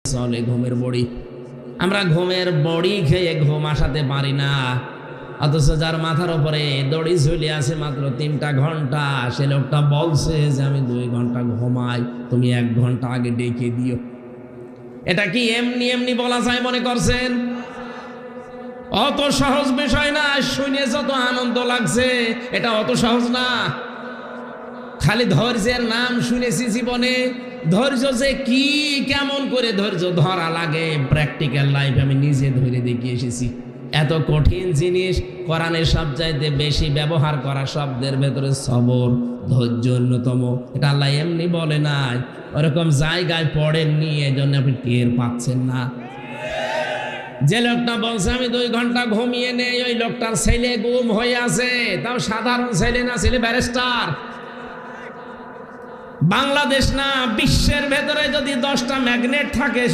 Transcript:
চলে ঘুমের বড়ি। আমরা ঘুমের বড়ি খেয়ে ঘুম আসাতে পারি না, অথচ যার মাথার উপরে দড়ি ঝুলে আছে মাত্র 3টা ঘন্টা, সে লোকটা বলছে যে আমি 2 ঘন্টা ঘুমাই, তুমি 1 ঘন্টা আগে ডেকে দিও। এটা কি এমনি এমনি বলা যায় মনে করছেন? অত সহজ বিষয় না। শুনে যত আনন্দ লাগছে, এটা অত সহজ না। খালি ধৈর্যের নাম শুনেছি জীবনে, ধৈর্য যে কি, কেমন করে ধৈর্য ধরা লাগে, প্র্যাকটিক্যাল লাইফ আমি নিজে ধরে দেখিয়ে এসেছি। এত কঠিন জিনিস, কোরআনের সবচাইতে বেশি ব্যবহার করা শব্দের ভেতরে সবর, ধৈর্য অন্যতম। এটা আল্লাহ এমনি বলে নাই, ওরকম জায়গায় পড়েননি, এজন্য আপনি টের পাচ্ছেন না। যে লোকটা বলছে আমি 2 ঘন্টা ঘুমিয়ে নেই, ওই লোকটার ছেলে গুম হয়ে আছে, তাও সাধারণ ছেলে না, ছেলে ব্যারিস্টার। বাংলাদেশ না, বিশ্বের ভেতরে যদি 10টা ম্যাগনেট থাকে